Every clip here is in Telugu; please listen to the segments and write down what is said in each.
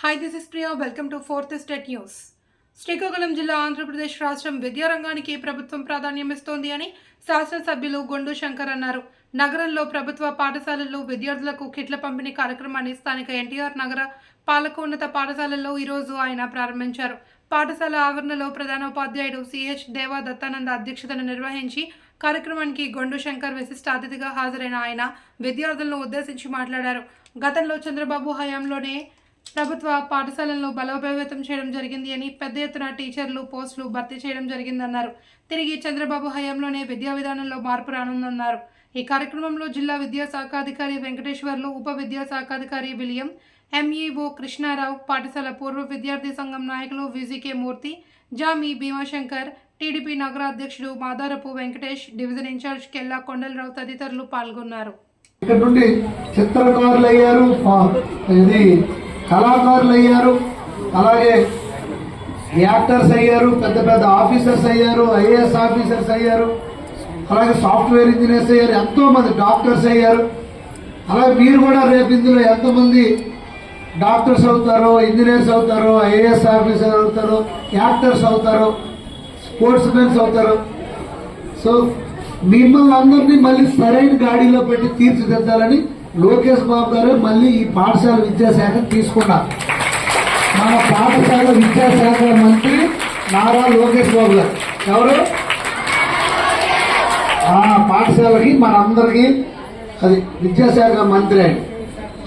Hi, this is Priya. Welcome to Fourth State News. Srikakulam జిల్లా ఆంధ్రప్రదేశ్ రాష్ట్రం విద్యారంగానికి ప్రభుత్వం ప్రాధాన్యం ఇస్తోంది అని శాసనసభ్యులు గొండు శంకర్ అన్నారు. నగరంలో ప్రభుత్వ పాఠశాలల్లో విద్యార్థులకు కిట్ల పంపిణీ కార్యక్రమాన్ని స్థానిక ఎన్టీఆర్ నగర పాలకోన్నత పాఠశాలల్లో ఈరోజు ఆయన ప్రారంభించారు. పాఠశాల ఆవరణలో ప్రధానోపాధ్యాయుడు సిహెచ్ దేవా దత్తానంద అధ్యక్షతను నిర్వహించి కార్యక్రమానికి గొండు శంకర్ విశిష్ట అతిథిగా హాజరైన ఆయన విద్యార్థులను ఉద్దేశించి మాట్లాడారు. గతంలో చంద్రబాబు హయాంలోనే ప్రభుత్వ పాఠశాలలను బలోపేతం చేయడం జరిగింది అని, పెద్ద ఎత్తున టీచర్లు పోస్టులు భర్తీ చేయడం జరిగిందన్నారు. తిరిగి చంద్రబాబు హయాంలోనే విద్యా విధానంలో మార్పు రానుందన్నారు. ఈ కార్యక్రమంలో జిల్లా విద్యాశాఖాధికారి వెంకటేశ్వర్లు, ఉప విద్యాశాఖాధికారి విలియం, ఎంఈఓ కృష్ణారావు, పాఠశాల పూర్వ విద్యార్థి సంఘం నాయకులు విజికే మూర్తి, జామి భీమాశంకర్, టీడీపీ నగర అధ్యక్షుడు మాదారపు వెంకటేష్, డివిజన్ ఇన్ఛార్జ్ కెల్లా కొండలరావు తదితరులు పాల్గొన్నారు. ఇక్కడ నుండి చిత్రకారులు అయ్యారు, కళాకారులు అయ్యారు, అలాగే యాక్టర్స్ అయ్యారు, పెద్ద పెద్ద ఆఫీసర్స్ అయ్యారు, ఐఏఎస్ ఆఫీసర్స్ అయ్యారు, అలాగే సాఫ్ట్వేర్ ఇంజనీర్స్ అయ్యారు, ఎంతో మంది డాక్టర్స్ అయ్యారు. అలాగే మీరు కూడా రేపు ఇందులో ఎంతమంది డాక్టర్స్ అవుతారో, ఇంజనీర్స్ అవుతారో, ఐఏఎస్ ఆఫీసర్ అవుతారో, యాక్టర్స్ అవుతారో, స్పోర్ట్స్ మెన్స్ అవుతారు. సో మిమ్మల్ని అందరినీ మళ్ళీ సరైన గాడిలో పెట్టి తీర్చిదిద్దాలని లోకేష్ బాబు గారు మళ్ళీ ఈ పాఠశాల విద్యాశాఖ తీసుకున్నారు. మన పాఠశాల విద్యాశాఖ మంత్రి నారా లోకేష్ బాబు గారు ఎవరు పాఠశాలకి మనందరికీ అది విద్యాశాఖ మంత్రి అండి.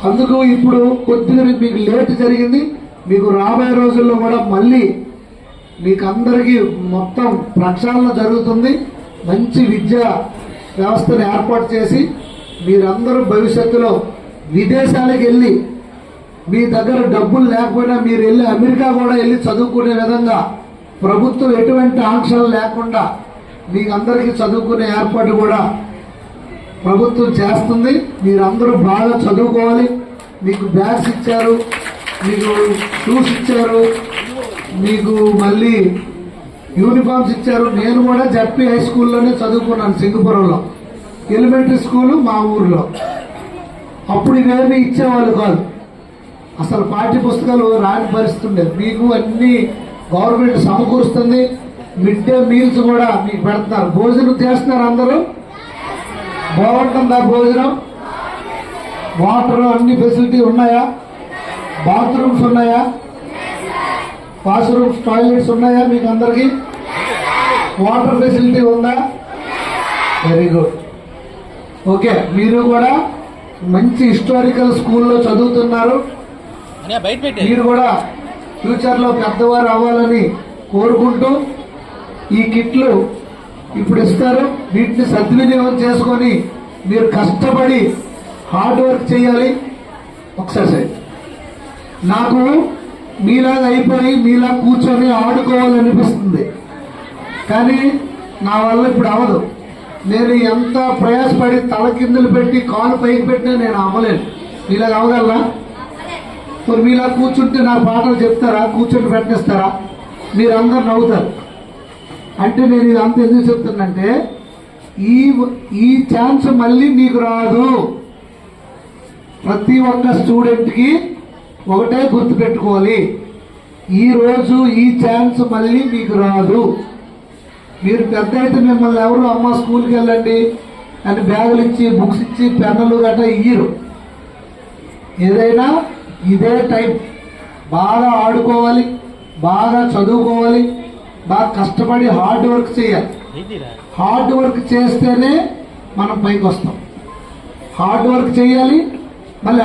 అందుకు ఇప్పుడు కొద్దిగా మీకు లేట్ జరిగింది. మీకు రాబోయే రోజుల్లో కూడా మళ్ళీ మీకు అందరికీ మొత్తం ప్రక్షాళన జరుగుతుంది. మంచి విద్యా వ్యవస్థను ఏర్పాటు చేసి మీరందరూ భవిష్యత్తులో విదేశాలకు వెళ్ళి, మీ దగ్గర డబ్బులు లేకపోయినా మీరు వెళ్ళి అమెరికా కూడా వెళ్ళి చదువుకునే విధంగా ప్రభుత్వం ఎటువంటి ఆంక్షలు లేకుండా మీకు అందరికీ చదువుకునే ఏర్పాటు కూడా ప్రభుత్వం చేస్తుంది. మీరందరూ బాగా చదువుకోవాలి. మీకు బ్యాగ్స్ ఇచ్చారు, మీకు షూస్ ఇచ్చారు, మీకు మళ్ళీ యూనిఫామ్స్ ఇచ్చారు. నేను కూడా జడ్పీ హై స్కూల్లోనే చదువుకున్నాను, సింగపురంలో ఎలిమెంటరీ స్కూలు మా ఊర్లో. అప్పుడు ఇవేమీ ఇచ్చేవాళ్ళు కాదు, అసలు పాఠ్య పుస్తకాలు రాని పరిస్థితి ఉండేది. మీకు అన్ని గవర్నమెంట్ సమకూరుస్తుంది. మిడ్ డే మీల్స్ కూడా మీకు పెడుతున్నారు. భోజనం చేస్తున్నారు అందరూ. బాగుంటుందా భోజనం? వాటర్ అన్ని ఫెసిలిటీ ఉన్నాయా? బాత్రూమ్స్ ఉన్నాయా? వాష్రూమ్స్, టాయిలెట్స్ ఉన్నాయా? మీకు అందరికీ వాటర్ ఫెసిలిటీ ఉందా? Very good. ఓకే, మీరు కూడా మంచి హిస్టారికల్ స్కూల్లో చదువుతున్నారు. మీరు కూడా ఫ్యూచర్లో పెద్దవారు అవ్వాలని కోరుకుంటూ ఈ కిట్లు ఇప్పుడు ఇస్తారు. వీటిని సద్వినియోగం చేసుకొని మీరు కష్టపడి హార్డ్ వర్క్ చేయాలి. ఒకసారి నాకు మీలాగా అయిపోయి మీలా కూర్చొని ఆడుకోవాలనిపిస్తుంది, కానీ నా వల్ల ఇప్పుడు అవ్వదు. నేను ఎంత ప్రయాసపడి తల కిందలు పెట్టి కాలు పైకి పెట్టినా నేను అవ్వలేను. మీలాగా అవ్వగలరా? మరి మీలా కూర్చుంటే నా పాటలు చెప్తారా? కూర్చొని పెట్టిస్తారా? మీరందరూ నవ్వుతారు. అంటే నేను ఇది అంత ఎందుకు చెప్తానంటే, ఈ ఛాన్స్ మళ్ళీ మీకు రాదు. ప్రతి ఒక్క స్టూడెంట్కి ఒకటే గుర్తుపెట్టుకోవాలి, ఈరోజు ఈ ఛాన్స్ మళ్ళీ మీకు రాదు. మీరు పెద్ద అయితే మిమ్మల్ని ఎవరు అమ్మ స్కూల్కి వెళ్ళండి అని బ్యాగులు ఇచ్చి, బుక్స్ ఇచ్చి, పెన్నులు గట్రా ఇయ్యరు. ఏదైనా ఇదే టైం. బాగా ఆడుకోవాలి, బాగా చదువుకోవాలి, బాగా కష్టపడి హార్డ్ వర్క్ చేయాలి. హార్డ్ వర్క్ చేస్తేనే మనం పైకి వస్తాం. హార్డ్ వర్క్ చేయాలి,